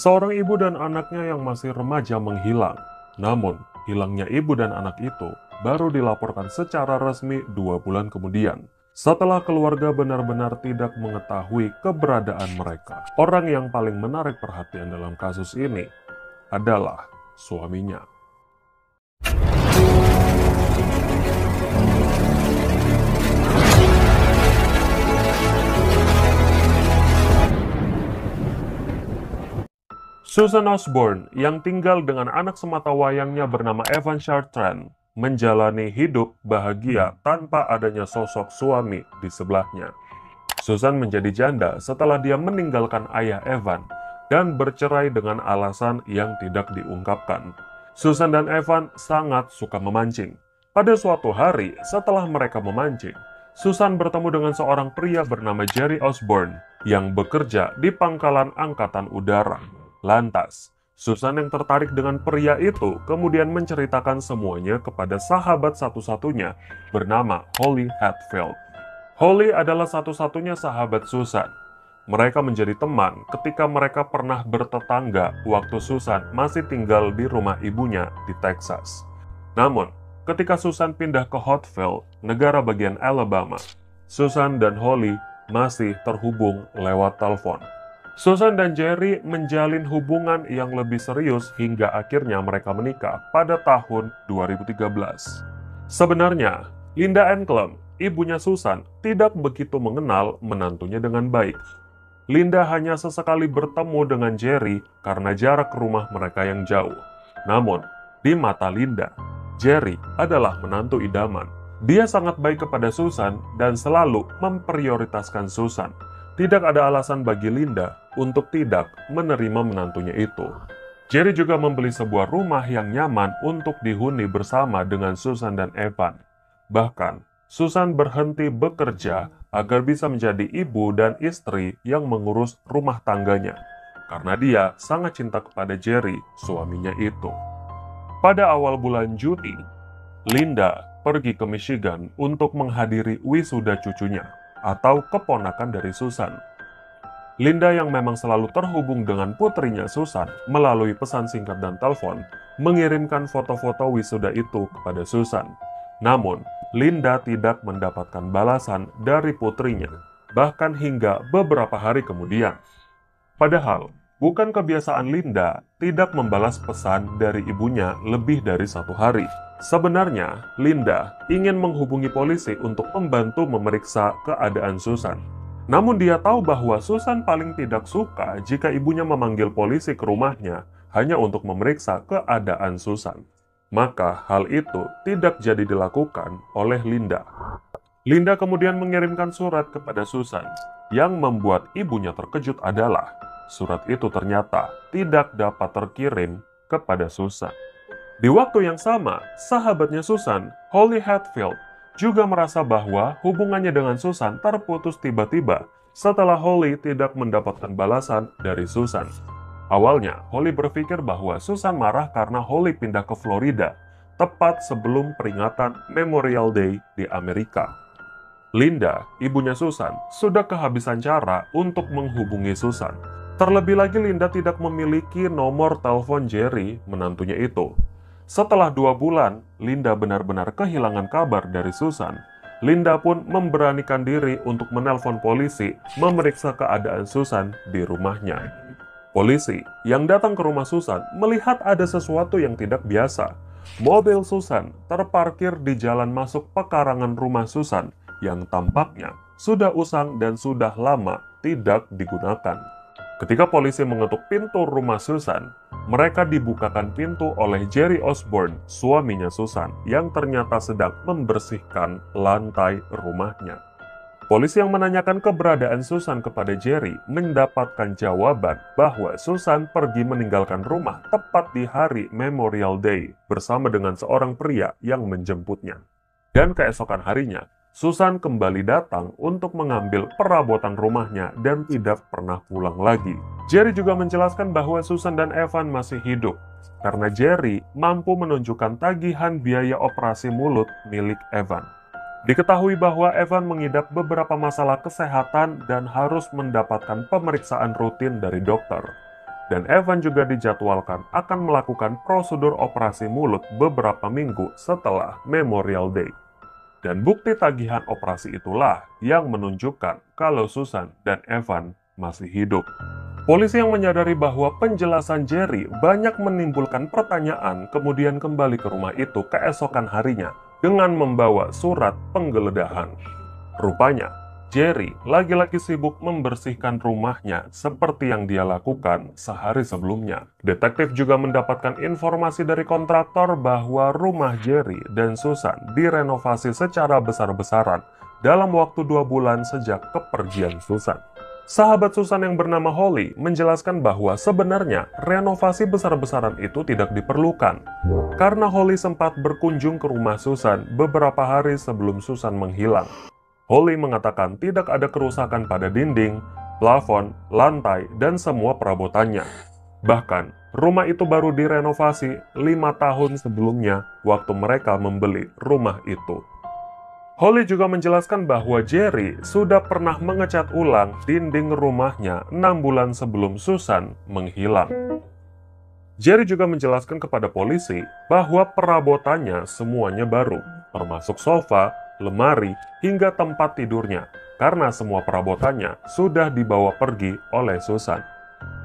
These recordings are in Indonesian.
Seorang ibu dan anaknya yang masih remaja menghilang. Namun, hilangnya ibu dan anak itu baru dilaporkan secara resmi 2 bulan kemudian. Setelah keluarga benar-benar tidak mengetahui keberadaan mereka. Orang yang paling menarik perhatian dalam kasus ini adalah suaminya. Susan Osborne yang tinggal dengan anak sematawayangnya bernama Evan Chartrand menjalani hidup bahagia tanpa adanya sosok suami di sebelahnya. Susan menjadi janda setelah dia meninggalkan ayah Evan dan bercerai dengan alasan yang tidak diungkapkan. Susan dan Evan sangat suka memancing. Pada suatu hari setelah mereka memancing, Susan bertemu dengan seorang pria bernama Jerry Osborne yang bekerja di pangkalan angkatan udara. Lantas, Susan yang tertarik dengan pria itu kemudian menceritakan semuanya kepada sahabat satu-satunya bernama Holly Hatfield. Holly adalah satu-satunya sahabat Susan. Mereka menjadi teman ketika mereka pernah bertetangga waktu Susan masih tinggal di rumah ibunya di Texas. Namun, ketika Susan pindah ke Hotville, negara bagian Alabama, Susan dan Holly masih terhubung lewat telepon. Susan dan Jerry menjalin hubungan yang lebih serius hingga akhirnya mereka menikah pada tahun 2013. Sebenarnya, Linda Enclem, ibunya Susan, tidak begitu mengenal menantunya dengan baik. Linda hanya sesekali bertemu dengan Jerry karena jarak rumah mereka yang jauh. Namun, di mata Linda, Jerry adalah menantu idaman. Dia sangat baik kepada Susan dan selalu memprioritaskan Susan. Tidak ada alasan bagi Linda untuk tidak menerima menantunya itu. Jerry juga membeli sebuah rumah yang nyaman untuk dihuni bersama dengan Susan dan Evan. Bahkan, Susan berhenti bekerja agar bisa menjadi ibu dan istri yang mengurus rumah tangganya, karena dia sangat cinta kepada Jerry, suaminya itu. Pada awal bulan Juni, Linda pergi ke Michigan untuk menghadiri wisuda cucunya, atau keponakan dari Susan. Linda yang memang selalu terhubung dengan putrinya Susan melalui pesan singkat dan telepon, mengirimkan foto-foto wisuda itu kepada Susan. Namun, Linda tidak mendapatkan balasan dari putrinya, bahkan hingga beberapa hari kemudian. Padahal, bukan kebiasaan Linda tidak membalas pesan dari ibunya lebih dari 1 hari. Sebenarnya, Linda ingin menghubungi polisi untuk membantu memeriksa keadaan Susan. Namun dia tahu bahwa Susan paling tidak suka jika ibunya memanggil polisi ke rumahnya hanya untuk memeriksa keadaan Susan. Maka hal itu tidak jadi dilakukan oleh Linda. Linda kemudian mengirimkan surat kepada Susan. Yang membuat ibunya terkejut adalah surat itu ternyata tidak dapat terkirim kepada Susan. Di waktu yang sama, sahabatnya Susan, Holly Hatfield, juga merasa bahwa hubungannya dengan Susan terputus tiba-tiba setelah Holly tidak mendapatkan balasan dari Susan. Awalnya, Holly berpikir bahwa Susan marah karena Holly pindah ke Florida, tepat sebelum peringatan Memorial Day di Amerika. Linda, ibunya Susan, sudah kehabisan cara untuk menghubungi Susan. Terlebih lagi Linda tidak memiliki nomor telepon Jerry, menantunya itu. Setelah 2 bulan, Linda benar-benar kehilangan kabar dari Susan. Linda pun memberanikan diri untuk menelpon polisi memeriksa keadaan Susan di rumahnya. Polisi yang datang ke rumah Susan melihat ada sesuatu yang tidak biasa. Mobil Susan terparkir di jalan masuk pekarangan rumah Susan yang tampaknya sudah usang dan sudah lama tidak digunakan. Ketika polisi mengetuk pintu rumah Susan, mereka dibukakan pintu oleh Jerry Osborne, suaminya Susan, yang ternyata sedang membersihkan lantai rumahnya. Polisi yang menanyakan keberadaan Susan kepada Jerry mendapatkan jawaban bahwa Susan pergi meninggalkan rumah tepat di hari Memorial Day bersama dengan seorang pria yang menjemputnya. Dan keesokan harinya, Susan kembali datang untuk mengambil perabotan rumahnya dan tidak pernah pulang lagi. Jerry juga menjelaskan bahwa Susan dan Evan masih hidup, karena Jerry mampu menunjukkan tagihan biaya operasi mulut milik Evan. Diketahui bahwa Evan mengidap beberapa masalah kesehatan dan harus mendapatkan pemeriksaan rutin dari dokter. dan Evan juga dijadwalkan akan melakukan prosedur operasi mulut beberapa minggu setelah Memorial Day. Dan bukti tagihan operasi itulah yang menunjukkan kalau Susan dan Evan masih hidup. Polisi yang menyadari bahwa penjelasan Jerry banyak menimbulkan pertanyaan kemudian kembali ke rumah itu keesokan harinya dengan membawa surat penggeledahan. Rupanya, Jerry lagi-lagi sibuk membersihkan rumahnya seperti yang dia lakukan sehari sebelumnya. Detektif juga mendapatkan informasi dari kontraktor bahwa rumah Jerry dan Susan direnovasi secara besar-besaran dalam waktu 2 bulan sejak kepergian Susan. Sahabat Susan yang bernama Holly menjelaskan bahwa sebenarnya renovasi besar-besaran itu tidak diperlukan karena Holly sempat berkunjung ke rumah Susan beberapa hari sebelum Susan menghilang. Holly mengatakan tidak ada kerusakan pada dinding, plafon, lantai, dan semua perabotannya. Bahkan, rumah itu baru direnovasi 5 tahun sebelumnya waktu mereka membeli rumah itu. Holly juga menjelaskan bahwa Jerry sudah pernah mengecat ulang dinding rumahnya 6 bulan sebelum Susan menghilang. Jerry juga menjelaskan kepada polisi bahwa perabotannya semuanya baru, termasuk sofa, lemari, hingga tempat tidurnya, karena semua perabotannya sudah dibawa pergi oleh Susan.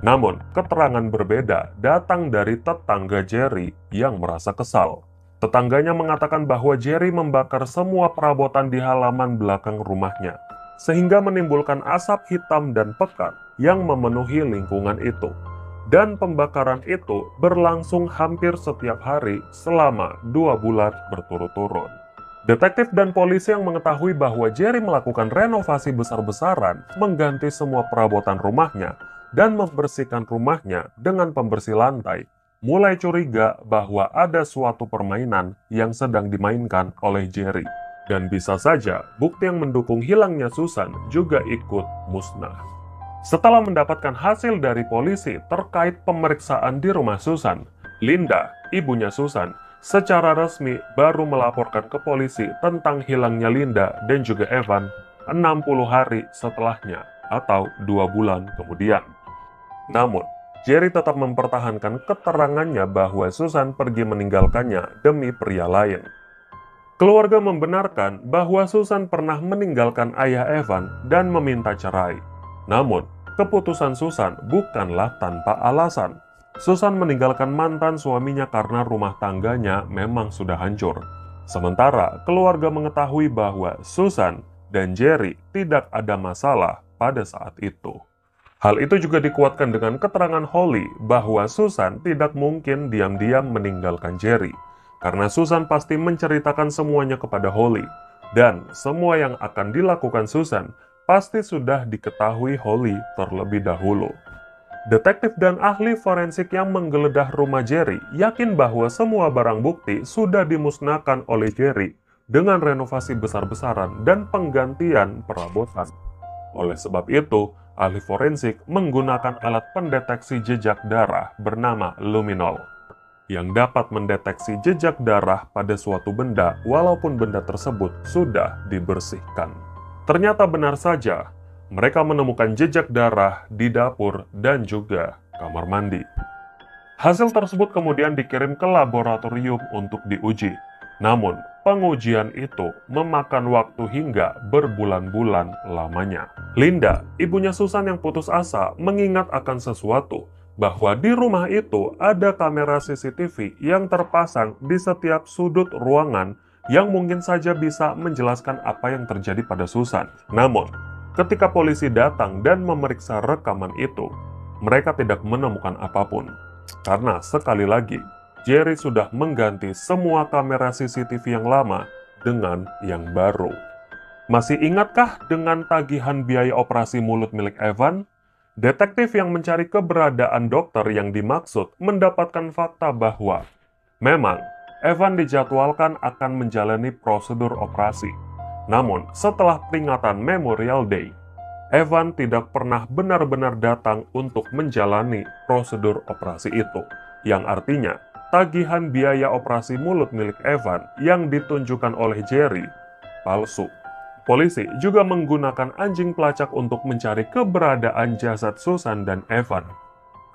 Namun, keterangan berbeda datang dari tetangga Jerry yang merasa kesal. Tetangganya mengatakan bahwa Jerry membakar semua perabotan di halaman belakang rumahnya, sehingga menimbulkan asap hitam dan pekat yang memenuhi lingkungan itu. Dan pembakaran itu berlangsung hampir setiap hari selama 2 bulan berturut-turut. Detektif dan polisi yang mengetahui bahwa Jerry melakukan renovasi besar-besaran, mengganti semua perabotan rumahnya, dan membersihkan rumahnya dengan pembersih lantai, mulai curiga bahwa ada suatu permainan yang sedang dimainkan oleh Jerry. Dan bisa saja bukti yang mendukung hilangnya Susan juga ikut musnah. Setelah mendapatkan hasil dari polisi terkait pemeriksaan di rumah Susan, Linda, ibunya Susan, secara resmi baru melaporkan ke polisi tentang hilangnya Linda dan juga Evan 60 hari setelahnya atau 2 bulan kemudian. Namun, Jerry tetap mempertahankan keterangannya bahwa Susan pergi meninggalkannya demi pria lain. Keluarga membenarkan bahwa Susan pernah meninggalkan ayah Evan dan meminta cerai. Namun, keputusan Susan bukanlah tanpa alasan. Susan meninggalkan mantan suaminya karena rumah tangganya memang sudah hancur. Sementara keluarga mengetahui bahwa Susan dan Jerry tidak ada masalah pada saat itu. Hal itu juga dikuatkan dengan keterangan Holly bahwa Susan tidak mungkin diam-diam meninggalkan Jerry, karena Susan pasti menceritakan semuanya kepada Holly, dan semua yang akan dilakukan Susan pasti sudah diketahui Holly terlebih dahulu. Detektif dan ahli forensik yang menggeledah rumah Jerry yakin bahwa semua barang bukti sudah dimusnahkan oleh Jerry dengan renovasi besar-besaran dan penggantian perabotan. Oleh sebab itu, ahli forensik menggunakan alat pendeteksi jejak darah bernama luminol, yang dapat mendeteksi jejak darah pada suatu benda walaupun benda tersebut sudah dibersihkan. Ternyata benar saja, mereka menemukan jejak darah di dapur dan juga kamar mandi. Hasil tersebut kemudian dikirim ke laboratorium untuk diuji. Namun, pengujian itu memakan waktu hingga berbulan-bulan lamanya. Linda, ibunya Susan yang putus asa, mengingat akan sesuatu, bahwa di rumah itu ada kamera CCTV yang terpasang di setiap sudut ruangan yang mungkin saja bisa menjelaskan apa yang terjadi pada Susan. Namun, ketika polisi datang dan memeriksa rekaman itu, mereka tidak menemukan apapun. Karena sekali lagi, Jerry sudah mengganti semua kamera CCTV yang lama dengan yang baru. Masih ingatkah dengan tagihan biaya operasi mulut milik Evan? Detektif yang mencari keberadaan dokter yang dimaksud mendapatkan fakta bahwa memang Evan dijadwalkan akan menjalani prosedur operasi. Namun, setelah peringatan Memorial Day, Evan tidak pernah benar-benar datang untuk menjalani prosedur operasi itu, yang artinya tagihan biaya operasi mulut milik Evan yang ditunjukkan oleh Jerry palsu. Polisi juga menggunakan anjing pelacak untuk mencari keberadaan jasad Susan dan Evan.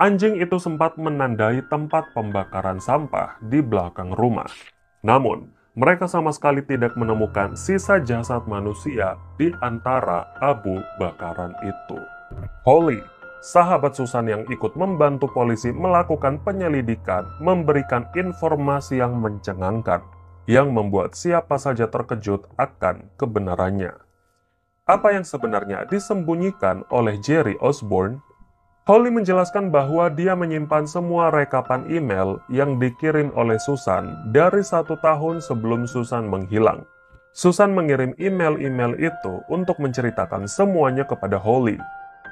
Anjing itu sempat menandai tempat pembakaran sampah di belakang rumah. Namun, mereka sama sekali tidak menemukan sisa jasad manusia di antara abu bakaran itu. Holly, sahabat Susan yang ikut membantu polisi melakukan penyelidikan, memberikan informasi yang mencengangkan, yang membuat siapa saja terkejut akan kebenarannya. Apa yang sebenarnya disembunyikan oleh Jerry Osborne? Holly menjelaskan bahwa dia menyimpan semua rekapan email yang dikirim oleh Susan dari 1 tahun sebelum Susan menghilang. Susan mengirim email-email itu untuk menceritakan semuanya kepada Holly,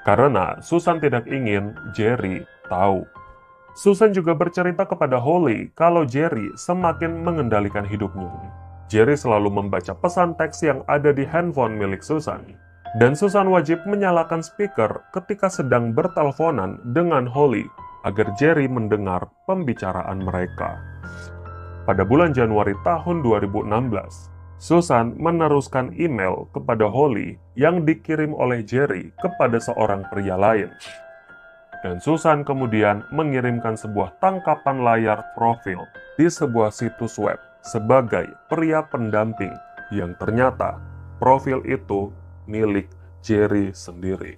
karena Susan tidak ingin Jerry tahu. Susan juga bercerita kepada Holly kalau Jerry semakin mengendalikan hidupnya. Jerry selalu membaca pesan teks yang ada di handphone milik Susan. Dan Susan wajib menyalakan speaker ketika sedang berteleponan dengan Holly agar Jerry mendengar pembicaraan mereka. Pada bulan Januari tahun 2016, Susan meneruskan email kepada Holly yang dikirim oleh Jerry kepada seorang pria lain. Dan Susan kemudian mengirimkan sebuah tangkapan layar profil di sebuah situs web sebagai pria pendamping yang ternyata profil itu milik Jerry sendiri.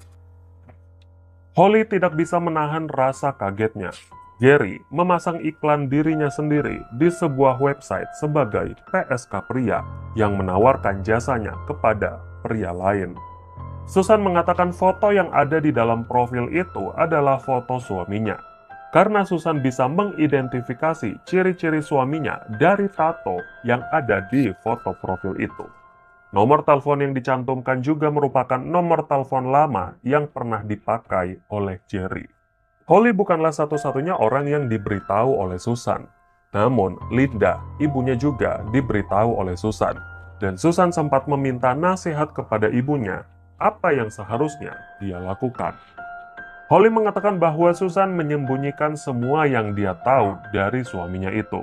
Holly tidak bisa menahan rasa kagetnya. Jerry memasang iklan dirinya sendiri di sebuah website sebagai PSK pria yang menawarkan jasanya kepada pria lain. Susan mengatakan foto yang ada di dalam profil itu adalah foto suaminya. Karena Susan bisa mengidentifikasi ciri-ciri suaminya dari tato yang ada di foto profil itu. Nomor telepon yang dicantumkan juga merupakan nomor telepon lama yang pernah dipakai oleh Jerry. Holly bukanlah satu-satunya orang yang diberitahu oleh Susan. Namun, Linda, ibunya juga diberitahu oleh Susan. Dan Susan sempat meminta nasihat kepada ibunya apa yang seharusnya dia lakukan. Holly mengatakan bahwa Susan menyembunyikan semua yang dia tahu dari suaminya itu.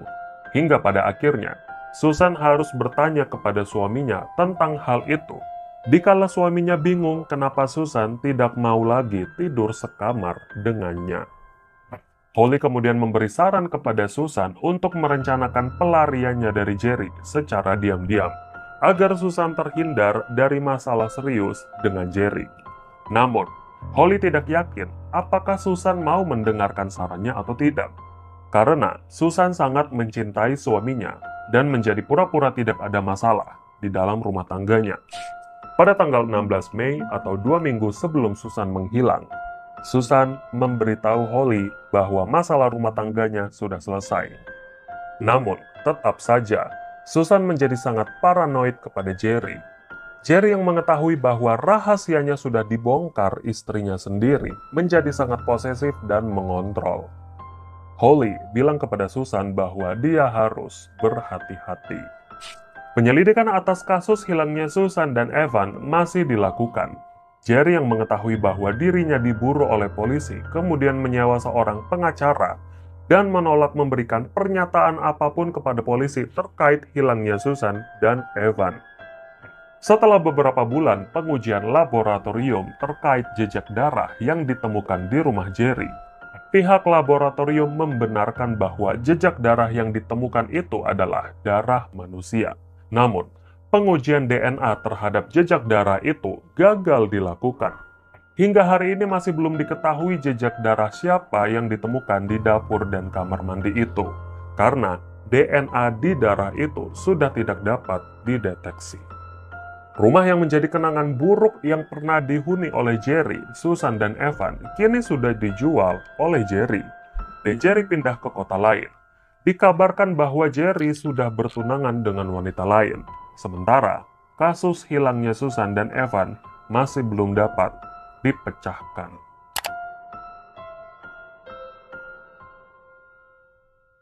Hingga pada akhirnya, Susan harus bertanya kepada suaminya tentang hal itu. Dikala suaminya bingung kenapa Susan tidak mau lagi tidur sekamar dengannya. Holly kemudian memberi saran kepada Susan untuk merencanakan pelariannya dari Jerry secara diam-diam, agar Susan terhindar dari masalah serius dengan Jerry. Namun, Holly tidak yakin apakah Susan mau mendengarkan sarannya atau tidak. Karena Susan sangat mencintai suaminya dan menjadi pura-pura tidak ada masalah di dalam rumah tangganya. Pada tanggal 16 Mei atau 2 minggu sebelum Susan menghilang, Susan memberitahu Holly bahwa masalah rumah tangganya sudah selesai. Namun, tetap saja, Susan menjadi sangat paranoid kepada Jerry. Jerry yang mengetahui bahwa rahasianya sudah dibongkar istrinya sendiri menjadi sangat posesif dan mengontrol. Holly bilang kepada Susan bahwa dia harus berhati-hati. Penyelidikan atas kasus hilangnya Susan dan Evan masih dilakukan. Jerry yang mengetahui bahwa dirinya diburu oleh polisi kemudian menyewa seorang pengacara dan menolak memberikan pernyataan apapun kepada polisi terkait hilangnya Susan dan Evan. Setelah beberapa bulan pengujian laboratorium terkait jejak darah yang ditemukan di rumah Jerry, pihak laboratorium membenarkan bahwa jejak darah yang ditemukan itu adalah darah manusia. Namun, pengujian DNA terhadap jejak darah itu gagal dilakukan. Hingga hari ini masih belum diketahui jejak darah siapa yang ditemukan di dapur dan kamar mandi itu, karena DNA di darah itu sudah tidak dapat dideteksi. Rumah yang menjadi kenangan buruk yang pernah dihuni oleh Jerry, Susan, dan Evan kini sudah dijual oleh Jerry. Dan Jerry pindah ke kota lain. Dikabarkan bahwa Jerry sudah bertunangan dengan wanita lain. Sementara, kasus hilangnya Susan dan Evan masih belum dapat dipecahkan.